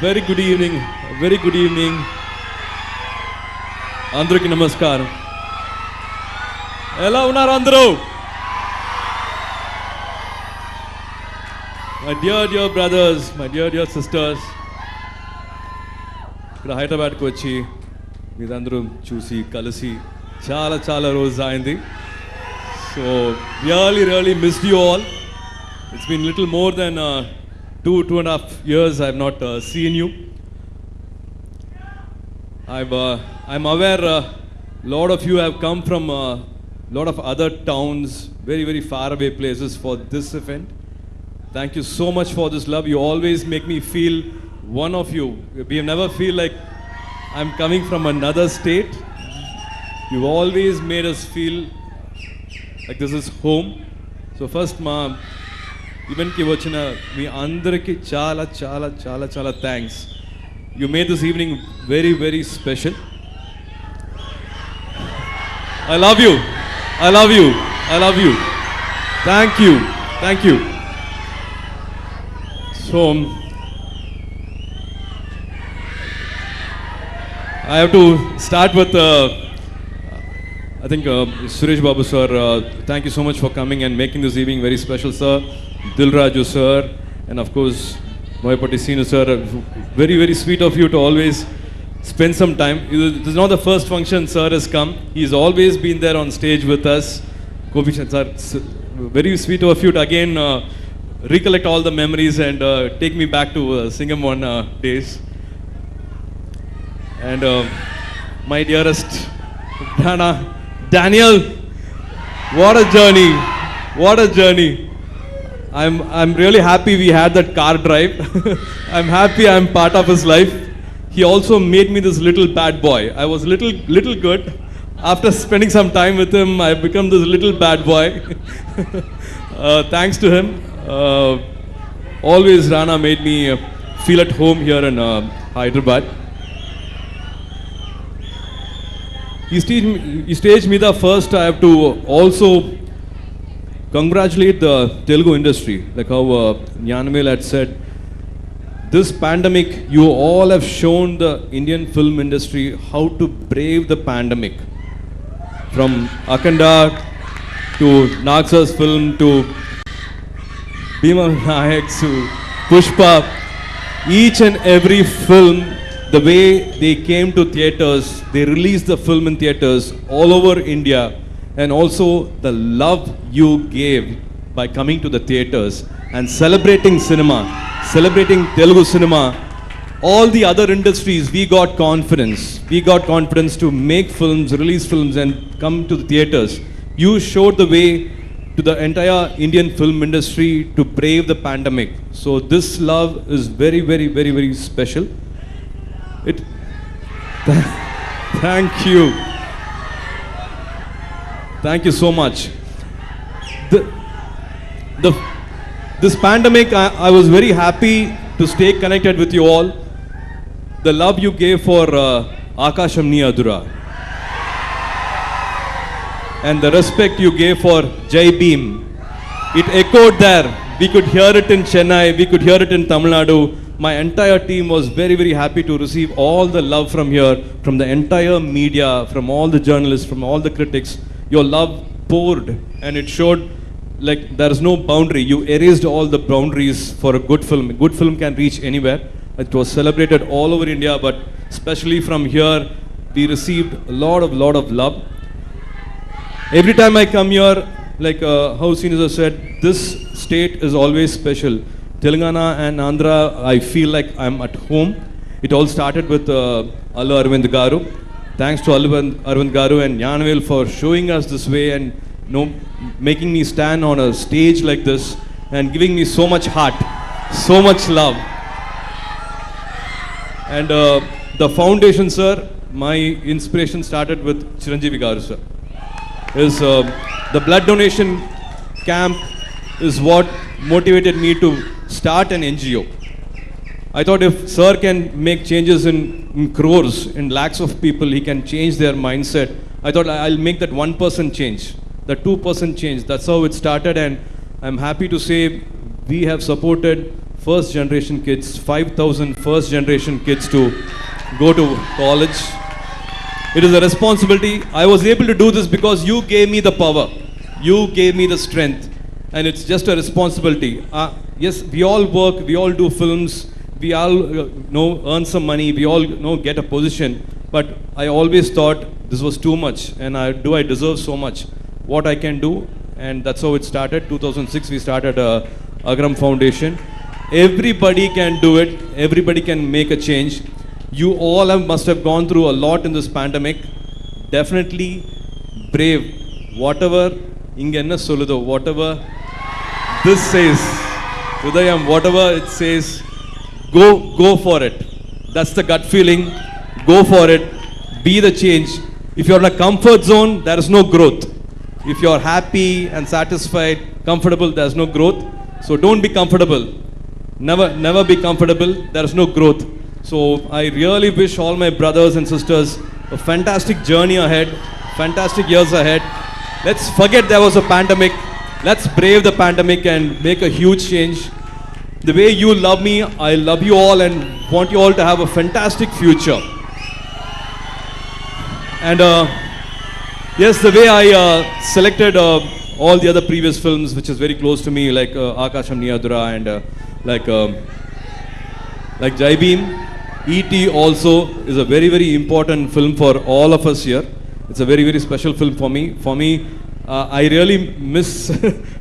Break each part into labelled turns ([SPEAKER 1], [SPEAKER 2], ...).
[SPEAKER 1] Very good evening. Very good evening. అందరికి నమస్కారం. ఎలా ఉన్నారు అందరూ? My dear brothers, my dear sisters. ఇక్కడ హైదరాబాద్కి వచ్చి మీరందరూ చూసి కలిసి చాలా రోజు అయింది. So really missed you all. It's been little more than 2.5 years I have not seen you. I'm aware lot of you have come from lot of other towns, very far away places for this event. Thank you so much for this love. You always make me feel one of you. We never feel like I'm coming from another state. You've always made us feel like this is home. So first ma event ki vachina mi andariki చాలా thanks. You made this evening very special. I love you. Thank you. So I have to start with I think Suresh Babu sir, thank you so much for coming and making this evening very special, sir. Dilraju sir, and of course Moyapati Sinu sir, very sweet of you to always spend some time. This is not the first function sir has come. He's always been there on stage with us. Gopishan sir, very sweet of you to again recollect all the memories and take me back to Singamon days. And my dearest Daniel, what a journey. I'm really happy we had that car drive. I'm happy I'm part of his life. He also made me this little bad boy. I was little good. After spending some time with him, I've become this little bad boy. Thanks to him. Always Rana made me feel at home here in Hyderabad. He staged me the first. I have to also congratulate the Telugu industry, like how Nyanamil had said. This pandemic, you all have shown the Indian film industry how to brave the pandemic. From Akanda to Naxa's film to Bhima Nayak to Pushpa, each and every film, the way they came to theatres, they released the film in theatres all over India, and also the love you gave by coming to the theatres and celebrating cinema, celebrating Telugu cinema. All the other industries, we got confidence to make films, release films and come to the theatres. You showed the way to the entire Indian film industry to brave the pandemic. So this love is very special. Thank you so much. This pandemic, I was very happy to stay connected with you all. The love you gave for Akasham Ni Adura and the respect you gave for Jai Bhim, it echoed there. We could hear it in Chennai, we could hear it in Tamil Nadu. My entire team was very happy to receive all the love from here, from the entire media, from all the journalists, from all the critics. Your love poured and it showed like there is no boundary. You erased all the boundaries for a good film. A good film can reach anywhere. It was celebrated all over India, but especially from here, we received a lot of love. Every time I come here, like how Sinu said, this state is always special. Telangana and Andhra, I feel like I'm at home. It all started with Allu Arvind Garu. Thanks to Allu Arvind Garu and Nyanamil for showing us this way and making me stand on a stage like this and giving me so much heart, so much love. And the foundation, sir, my inspiration started with Chiranjeevi Garu, sir. The blood donation camp is what motivated me to start an NGO. I thought if sir can make changes in crores, in lakhs of people, he can change their mindset. I thought I'll make that 1% change, the 2% change. That's how it started, and I'm happy to say we have supported first generation kids, 5,000 first generation kids to go to college. It is a responsibility. I was able to do this because you gave me the power. You gave me the strength. And it's just a responsibility. Yes, we all work, we all do films, we all earn some money, we all get a position. But I always thought this was too much, and I deserve so much. What I can do, and that's how it started. 2006 we started Agram Foundation. Everybody can do it. Everybody can make a change. You all must have gone through a lot in this pandemic. Definitely brave. Whatever inga enna solludo, whatever this says, Hridayam, whatever it says, go for it. That's the gut feeling. Go for it. Be the change. If you're in a comfort zone, there is no growth. If you're happy and satisfied, comfortable, there's no growth. So don't be comfortable. Never be comfortable. There is no growth. So I really wish all my brothers and sisters a fantastic journey ahead, fantastic years ahead. Let's forget there was a pandemic. Let's brave the pandemic and make a huge change. The way you love me, I love you all and want you all to have a fantastic future. And yes, the way I selected all the other previous films, which is very close to me, like Akasham Niyadura and like Jai Bhim. E.T. also is a very, very important film for all of us here. It's a very, very special film for me. For me, I really miss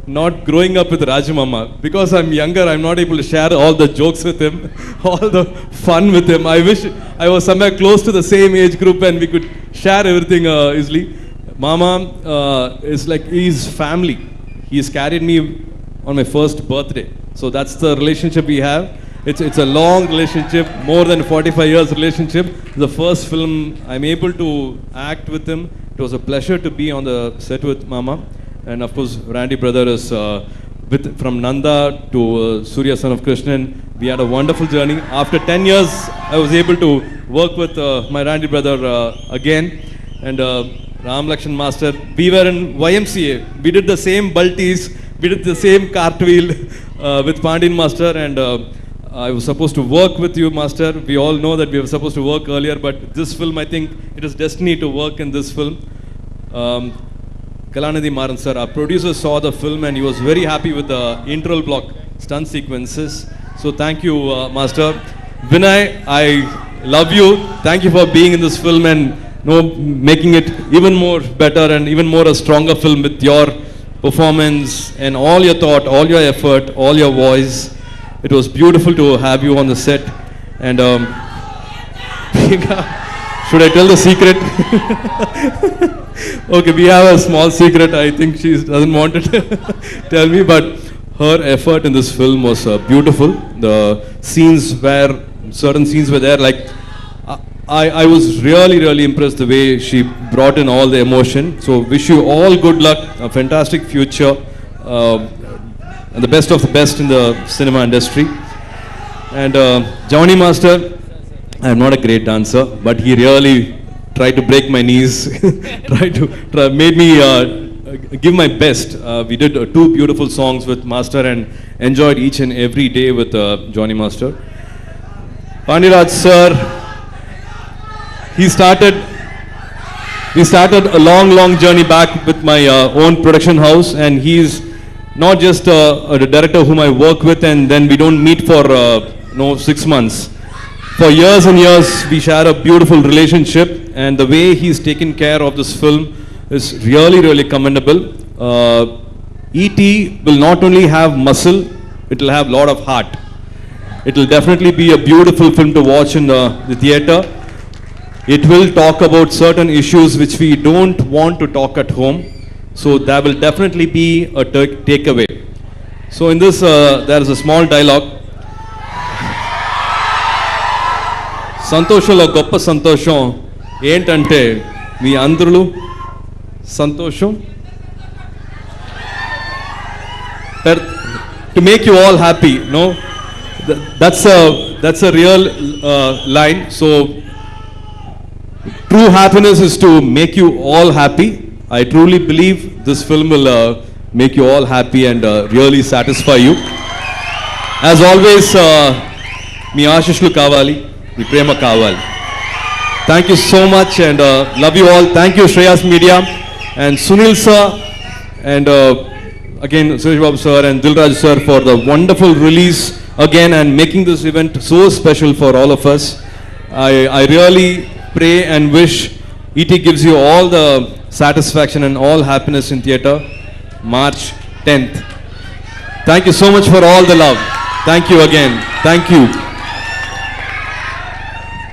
[SPEAKER 1] not growing up with Rajamama. Because I'm younger, I'm not able to share all the jokes with him, all the fun with him. I wish I was somewhere close to the same age group and we could share everything easily. Mama is like, he's family. He's carried me on my first birthday. So that's the relationship we have. It's a long relationship, more than 45 years relationship. The first film I'm able to act with him. It was a pleasure to be on the set with Mama. And of course, Randy brother is from Nanda to Surya son of Krishnan. We had a wonderful journey. After 10 years, I was able to work with my Randy brother again. And Ram Lakshan Master, we were in YMCA. We did the same bulties, we did the same cartwheel with Pandyan Master, and I was supposed to work with you, Master. We all know that we were supposed to work earlier, but this film, I think it is destiny to work in this film. Kalanidhi Maran sir, our producer saw the film and he was very happy with the interval block stunt sequences. So thank you, Master. Vinay, I love you. Thank you for being in this film and making it even more better and even more a stronger film with your performance and all your thought, all your effort, all your voice. It was beautiful to have you on the set. And should I tell the secret? Okay, we have a small secret. I think she doesn't want to tell me, but her effort in this film was beautiful. The scenes where, certain scenes were there, like I was really impressed the way she brought in all the emotion. So wish you all good luck, a fantastic future. And the best of the best in the cinema industry. And Johnny Master, I am not a great dancer, but he really tried to break my knees, made me give my best. We did 2 beautiful songs with Master and enjoyed each and every day with Johnny Master. Pandiraj sir, we started a long journey back with my own production house, and he's not just a director whom I work with and then we don't meet for 6 months. For years and years we share a beautiful relationship, and the way he's taken care of this film is really commendable. E.T. will not only have muscle, it will have a lot of heart. It will definitely be a beautiful film to watch in the theater. It will talk about certain issues which we don't want to talk at home. So there will definitely be a takeaway. So in this, there is a small dialogue. Santoshalo goppa santosham entante మీ అందరూ సంతోషం. To make you all happy, no? That's a real line. So true happiness is to make you all happy. I truly believe this film will make you all happy and really satisfy you. As always, మీ ఆశీస్సులు కావాలి, మీ ప్రేమ కావాలి. Thank you so much and love you all. Thank you Shreyas Media and Sunil sir and again Suresh Babu sir and Dilraj sir for the wonderful release again and making this event so special for all of us. I really pray and wish ET gives you all the satisfaction and all happiness in theatre March 10th. Thank you so much for all the love. Thank you again. Thank you.